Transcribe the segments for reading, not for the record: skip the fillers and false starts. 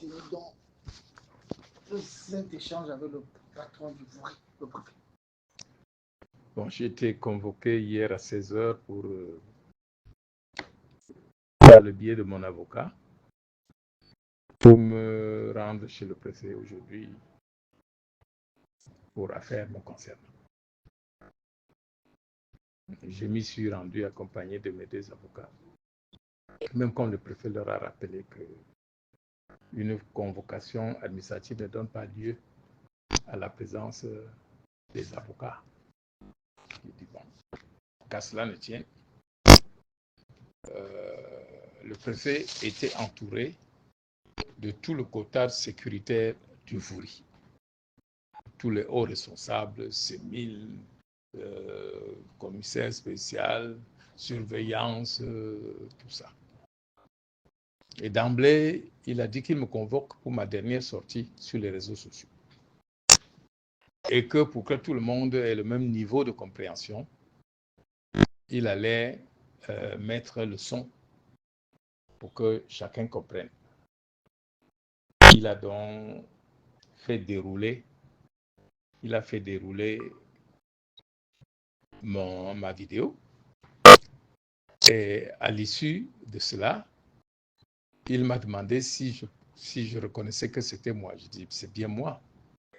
tenu dans cet échange avec le patron du Vouri, le préfet? Bon, j'ai été convoqué hier à 16h par le biais de mon avocat pour me rendre chez le préfet aujourd'hui pour affaires me concernant. Je m'y suis rendu accompagné de mes deux avocats. Même comme le préfet leur a rappelé qu'une convocation administrative ne donne pas lieu à la présence des avocats. Je dis bon, qu'à cela ne tienne. Le préfet était entouré de tout le quota sécuritaire du Vouri. Tous les hauts responsables, CEMIL, commissaire spécial, surveillance, tout ça. Et d'emblée, il a dit qu'il me convoque pour ma dernière sortie sur les réseaux sociaux. Et que pour que tout le monde ait le même niveau de compréhension, il allait mettre le son pour que chacun comprenne. Il a donc fait dérouler ma vidéo. Et à l'issue de cela, il m'a demandé si je reconnaissais que c'était moi. Je dis, c'est bien moi.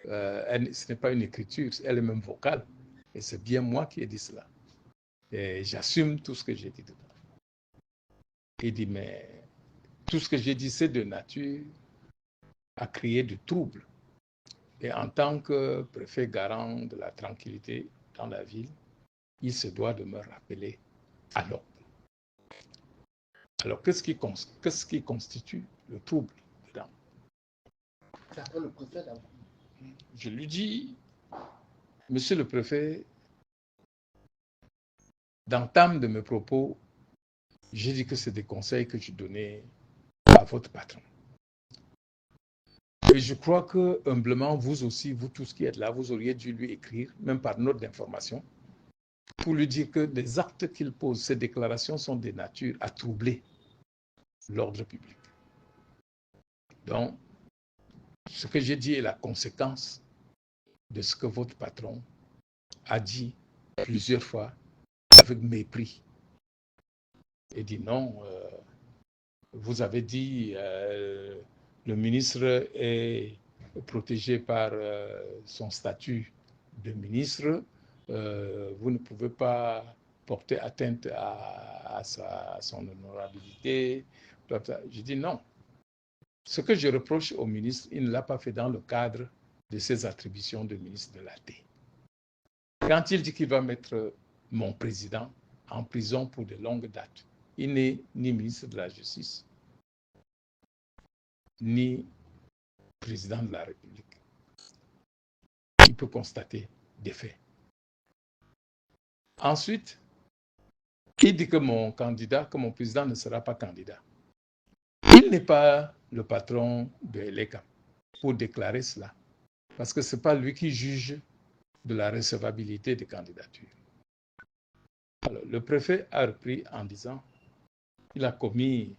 Ce n'est pas une écriture, elle est même vocale. Et c'est bien moi qui ai dit cela. Et j'assume tout ce que j'ai dit dedans. Il dit, mais tout ce que j'ai dit, c'est de nature à créer du trouble. Et en tant que préfet garant de la tranquillité dans la ville, il se doit de me rappeler à l'ordre. Alors, qu'est-ce qui constitue le trouble dedans? C'est après le préfet d'abord. Je lui dis, monsieur le préfet, dans le terme de mes propos, j'ai dit que c'est des conseils que je donnais à votre patron. Et je crois que, humblement, vous aussi, vous tous qui êtes là, vous auriez dû lui écrire, même par note d'information, pour lui dire que les actes qu'il pose, ces déclarations sont de nature à troubler l'ordre public. Donc, ce que j'ai dit est la conséquence de ce que votre patron a dit plusieurs fois avec mépris. Il dit non, vous avez dit le ministre est protégé par son statut de ministre, vous ne pouvez pas porter atteinte à son honorabilité. Je dis non. Ce que je reproche au ministre, il ne l'a pas fait dans le cadre de ses attributions de ministre de l'AT. Quand il dit qu'il va mettre mon président en prison pour de longues dates, il n'est ni ministre de la Justice, ni président de la République. Il peut constater des faits. Ensuite, il dit que mon président ne sera pas candidat. Il n'est pas le patron de l'ECAM pour déclarer cela, parce que ce n'est pas lui qui juge de la recevabilité des candidatures. Alors, le préfet a repris en disant qu'il a commis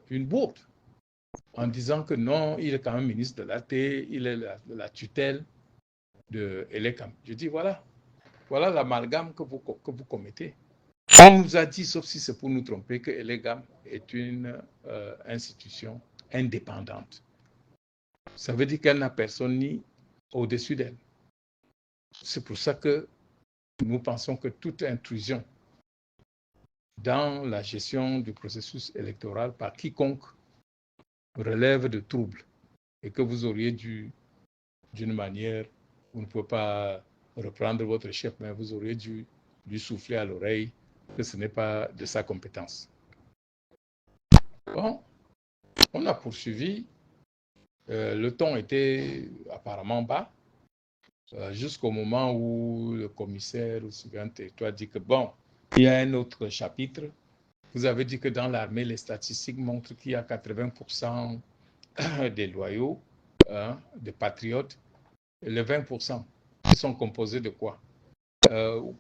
une bourde, en disant que non, il est quand même ministre de l'AT, il est la tutelle de l'ECAM. Je dis voilà l'amalgame que vous commettez. On nous a dit, sauf si c'est pour nous tromper, que l'ECAM est une institution indépendante. Ça veut dire qu'elle n'a personne ni au-dessus d'elle. C'est pour ça que nous pensons que toute intrusion dans la gestion du processus électoral par quiconque relève de troubles et que vous auriez dû, d'une manière, vous ne pouvez pas reprendre votre chef, mais vous auriez dû lui souffler à l'oreille que ce n'est pas de sa compétence. Bon, on a poursuivi. Le ton était apparemment bas jusqu'au moment où le commissaire au suivant territoire dit que bon, il y a un autre chapitre. Vous avez dit que dans l'armée, les statistiques montrent qu'il y a 80% des loyaux, des patriotes. Les 20%, ils sont composés de quoi?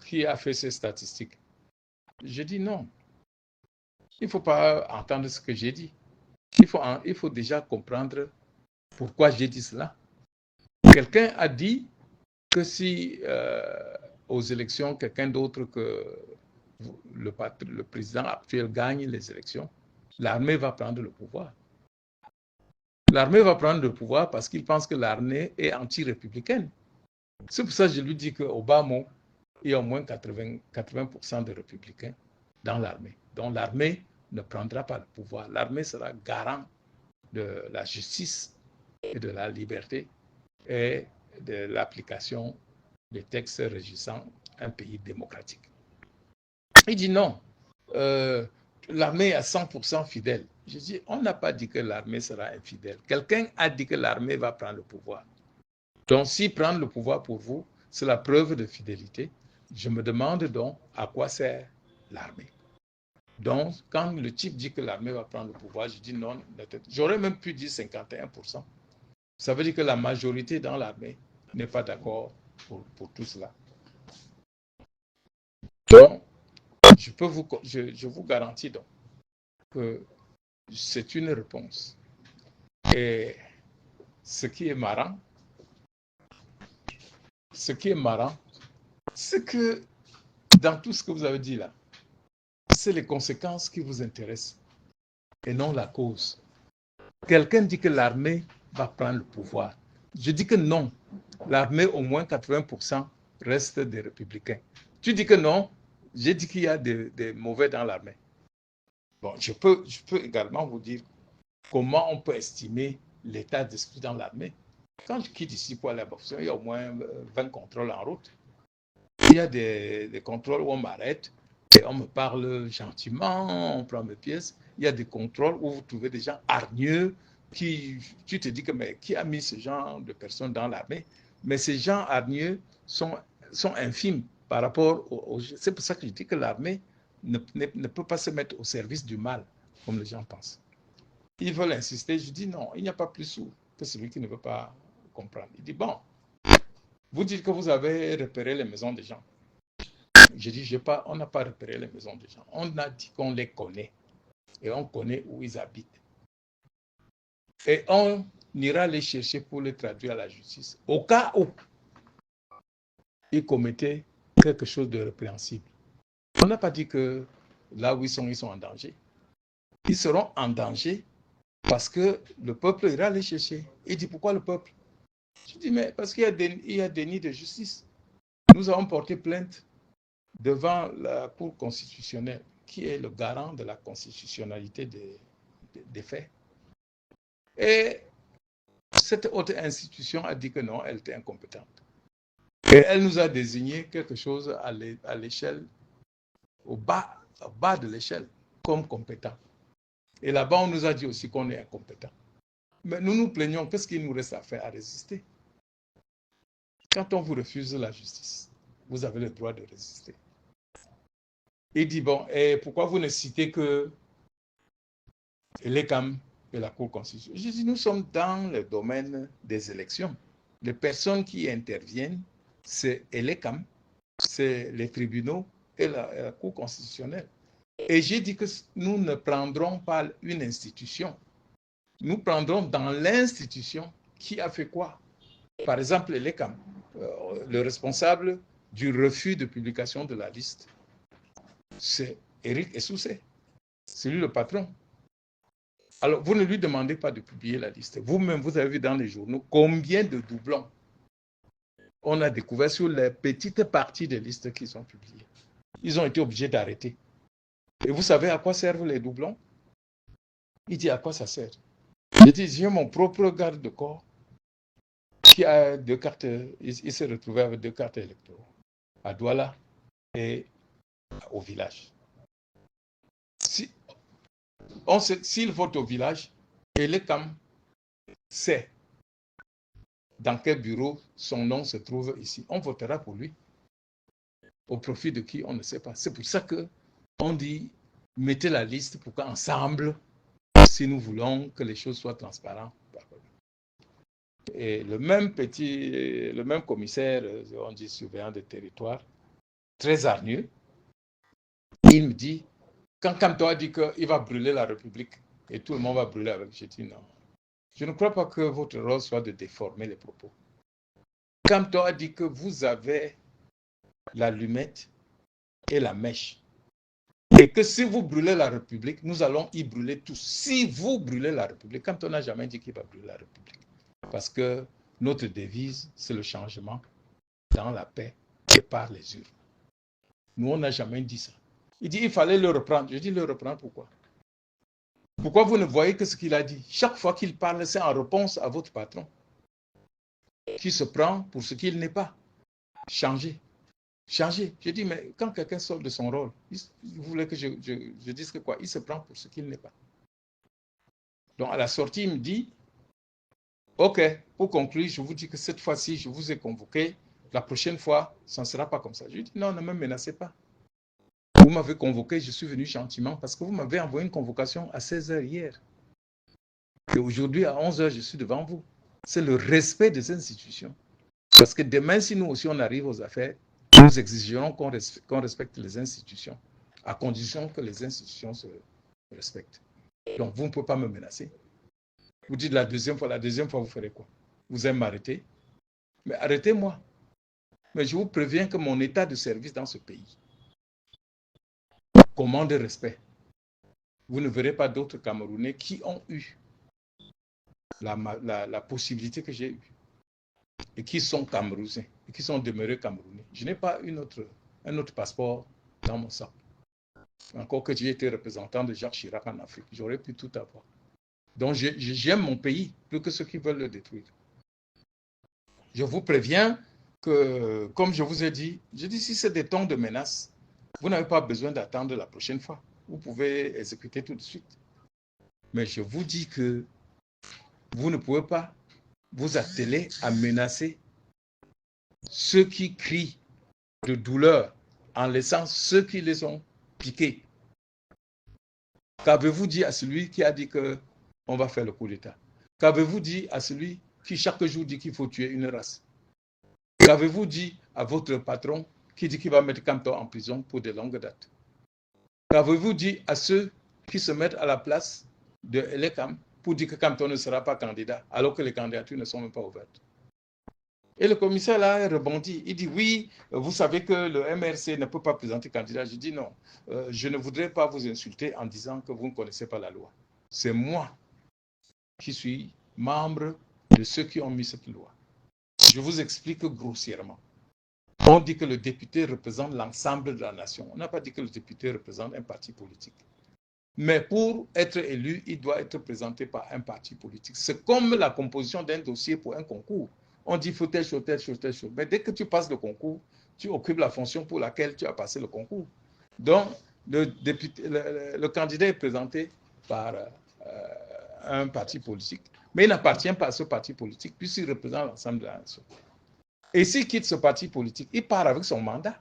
Qui a fait ces statistiques? Je dis non. Il ne faut pas entendre ce que j'ai dit. il faut déjà comprendre pourquoi j'ai dit cela. Quelqu'un a dit que si aux élections, quelqu'un d'autre que le président actuel gagne les élections, l'armée va prendre le pouvoir. L'armée va prendre le pouvoir parce qu'il pense que l'armée est anti-républicaine. C'est pour ça que je lui dis qu'au bas mot, il y a au moins 80% de républicains dans l'armée. Donc l'armée ne prendra pas le pouvoir. L'armée sera garant de la justice et de la liberté et de l'application des textes régissant un pays démocratique. Il dit non, l'armée est à 100% fidèle. Je dis, on n'a pas dit que l'armée sera infidèle. Quelqu'un a dit que l'armée va prendre le pouvoir. Donc, si prendre le pouvoir pour vous, c'est la preuve de fidélité, je me demande donc à quoi sert l'armée. Donc, quand le type dit que l'armée va prendre le pouvoir, je dis non. J'aurais même pu dire 51%. Ça veut dire que la majorité dans l'armée n'est pas d'accord pour tout cela. Donc, je vous garantis donc que c'est une réponse. Et ce qui est marrant, c'est que dans tout ce que vous avez dit là, c'est les conséquences qui vous intéressent et non la cause. Quelqu'un dit que l'armée va prendre le pouvoir. Je dis que non. L'armée, au moins 80% reste des républicains. Tu dis que non. J'ai dit qu'il y a des mauvais dans l'armée. Bon, je peux également vous dire comment on peut estimer l'état d'esprit dans l'armée. Quand je quitte ici pour aller à Bafoussam, il y a au moins 20 contrôles en route. Il y a des contrôles où on m'arrête et on me parle gentiment, on prend mes pièces. Il y a des contrôles où vous trouvez des gens hargneux tu te dis que mais qui a mis ce genre de personnes dans l'armée? Mais ces gens hargneux sont infimes par rapport c'est pour ça que je dis que l'armée ne peut pas se mettre au service du mal, comme les gens pensent. Ils veulent insister, je dis non, il n'y a pas plus sourd que celui qui ne veut pas comprendre. Il dit bon, vous dites que vous avez repéré les maisons des gens. Je dis, on n'a pas repéré les maisons des gens. On a dit qu'on les connaît et on connaît où ils habitent. Et on ira les chercher pour les traduire à la justice. Au cas où ils commettaient quelque chose de répréhensible. On n'a pas dit que là où ils sont en danger. Ils seront en danger parce que le peuple ira les chercher. Il dit, pourquoi le peuple? Je dis, mais parce qu'il y a déni de justice. Nous avons porté plainte devant la Cour constitutionnelle, qui est le garant de la constitutionnalité des faits. Et cette autre institution a dit que non, elle était incompétente. Et elle nous a désigné quelque chose à l'échelle, au bas de l'échelle, comme compétent. Et là-bas, on nous a dit aussi qu'on est incompétent. Mais nous nous plaignons, qu'est-ce qu'il nous reste à faire? À résister. Quand on vous refuse la justice, vous avez le droit de résister. Il dit, bon, et pourquoi vous ne citez que l'ECAM et la Cour constitutionnelle? Je dis, nous sommes dans le domaine des élections. Les personnes qui interviennent, c'est l'ECAM, c'est les tribunaux et la Cour constitutionnelle. Et j'ai dit que nous ne prendrons pas une institution. Nous prendrons dans l'institution qui a fait quoi? Par exemple, l'ECAM, le responsable du refus de publication de la liste, c'est Éric Essoussé. C'est lui le patron. Alors, vous ne lui demandez pas de publier la liste. Vous-même, vous avez vu dans les journaux combien de doublons on a découvert sur les petites parties des listes qui sont publiées. Ils ont été obligés d'arrêter. Et vous savez à quoi servent les doublons? Il dit, à quoi ça sert? Je dis, j'ai mon propre garde de corps qui a 2 cartes, il s'est retrouvé avec 2 cartes électorales, à Douala et au village. S'il vote au village, et l'ECAM sait dans quel bureau son nom se trouve ici, on votera pour lui. Au profit de qui, on ne sait pas. C'est pour ça qu'on dit, mettez la liste pour qu'ensemble, si nous voulons que les choses soient transparentes. Et le même commissaire, on dit surveillant de territoire, très hargneux, il me dit, quand Kanto a dit qu'il va brûler la République, et tout le monde va brûler avec. J'ai dit non. Je ne crois pas que votre rôle soit de déformer les propos. Camton a dit que vous avez l'allumette et la mèche. Et que si vous brûlez la République, nous allons y brûler tous. Si vous brûlez la République, Camton n'a jamais dit qu'il va brûler la République. Parce que notre devise, c'est le changement dans la paix et par les urnes. Nous, on n'a jamais dit ça. Il dit qu'il fallait le reprendre. Je dis le reprendre pourquoi? Pourquoi vous ne voyez que ce qu'il a dit? Chaque fois qu'il parle, c'est en réponse à votre patron, qui se prend pour ce qu'il n'est pas. Changer. Changer. Je dis, mais quand quelqu'un sort de son rôle, vous voulez que je dise que quoi? Il se prend pour ce qu'il n'est pas. Donc, à la sortie, il me dit, OK, pour conclure, je vous dis que cette fois-ci, je vous ai convoqué. La prochaine fois, ça ne sera pas comme ça. Je lui dis, non, ne me menacez pas. Vous m'avez convoqué, je suis venu gentiment parce que vous m'avez envoyé une convocation à 16h hier. Et aujourd'hui, à 11h, je suis devant vous. C'est le respect des institutions. Parce que demain, si nous aussi on arrive aux affaires, nous exigerons qu'on respecte les institutions, à condition que les institutions se respectent. Donc, vous ne pouvez pas me menacer. Vous dites la deuxième fois, vous ferez quoi? Vous allez m'arrêter? Mais arrêtez-moi. Mais je vous préviens que mon état de service dans ce pays commande respect. Vous ne verrez pas d'autres Camerounais qui ont eu la possibilité que j'ai eue et qui sont Camerounais et qui sont demeurés Camerounais. Je n'ai pas un autre passeport dans mon sac. Encore que j'ai été représentant de Jacques Chirac en Afrique, j'aurais pu tout avoir. Donc j'aime mon pays plus que ceux qui veulent le détruire. Je vous préviens que, comme je vous ai dit, je dis si c'est des tons de menaces, vous n'avez pas besoin d'attendre la prochaine fois. Vous pouvez exécuter tout de suite. Mais je vous dis que vous ne pouvez pas vous atteler à menacer ceux qui crient de douleur en laissant ceux qui les ont piqués. Qu'avez-vous dit à celui qui a dit qu'on va faire le coup d'État? Qu'avez-vous dit à celui qui chaque jour dit qu'il faut tuer une race? Qu'avez-vous dit à votre patron qui dit qu'il va mettre Camton en prison pour de longues dates? Qu'avez-vous dit à ceux qui se mettent à la place de l'ECAM pour dire que Camton ne sera pas candidat alors que les candidatures ne sont même pas ouvertes? Et le commissaire là rebondit. Il dit oui, vous savez que le MRC ne peut pas présenter candidat. Je dis non, je ne voudrais pas vous insulter en disant que vous ne connaissez pas la loi. C'est moi qui suis membre de ceux qui ont mis cette loi. Je vous explique grossièrement. On dit que le député représente l'ensemble de la nation. On n'a pas dit que le député représente un parti politique. Mais pour être élu, il doit être présenté par un parti politique. C'est comme la composition d'un dossier pour un concours. On dit faut telle chose, telle chose, telle chose. Mais dès que tu passes le concours, tu occupes la fonction pour laquelle tu as passé le concours. Donc, le candidat est présenté par un parti politique, mais il n'appartient pas à ce parti politique puisqu'il représente l'ensemble de la nation. Et s'il quitte ce parti politique, il part avec son mandat.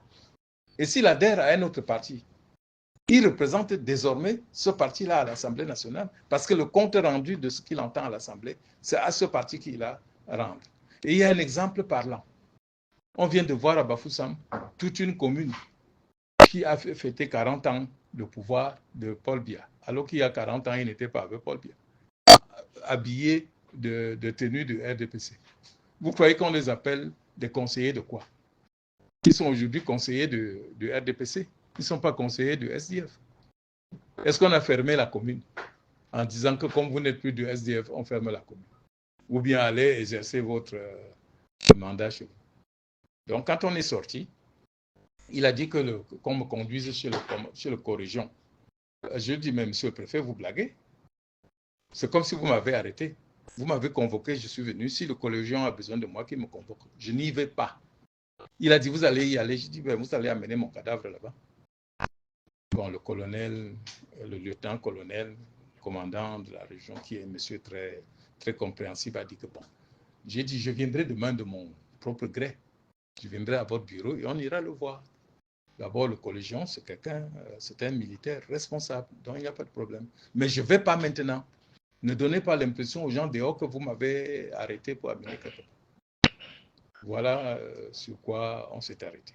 Et s'il adhère à un autre parti, il représente désormais ce parti-là à l'Assemblée nationale parce que le compte rendu de ce qu'il entend à l'Assemblée, c'est à ce parti qu'il a rendre. Et il y a un exemple parlant. On vient de voir à Bafoussam toute une commune qui a fêté 40 ans de pouvoir de Paul Biya. Alors qu'il y a 40 ans, il n'était pas avec Paul Biya. Habillé de tenue de RDPC. Vous croyez qu'on les appelle des conseillers de quoi? Ils sont aujourd'hui conseillers de RDPC. Ils ne sont pas conseillers de SDF. Est-ce qu'on a fermé la commune en disant que comme vous n'êtes plus du SDF, on ferme la commune? Ou bien allez exercer votre mandat chez vous. Donc, quand on est sorti, il a dit qu'on me conduise chez le corrigeant. Je lui dis, mais monsieur le préfet, vous blaguez? C'est comme si vous m'avez arrêté. Vous m'avez convoqué, je suis venu. Si le collégion a besoin de moi, qu'il me convoque. Je n'y vais pas. Il a dit, vous allez y aller. Je dis, ben, vous allez amener mon cadavre là-bas. Bon, le colonel, le lieutenant-colonel, commandant de la région, qui est monsieur très, très compréhensible, a dit que bon. J'ai dit, je viendrai demain de mon propre gré. Je viendrai à votre bureau et on ira le voir. D'abord, le collégion, c'est quelqu'un, c'est un militaire responsable, donc il n'y a pas de problème. Mais je ne vais pas maintenant. Ne donnez pas l'impression aux gens dehors que vous m'avez arrêté pour amener quelqu'un. Voilà sur quoi on s'est arrêté.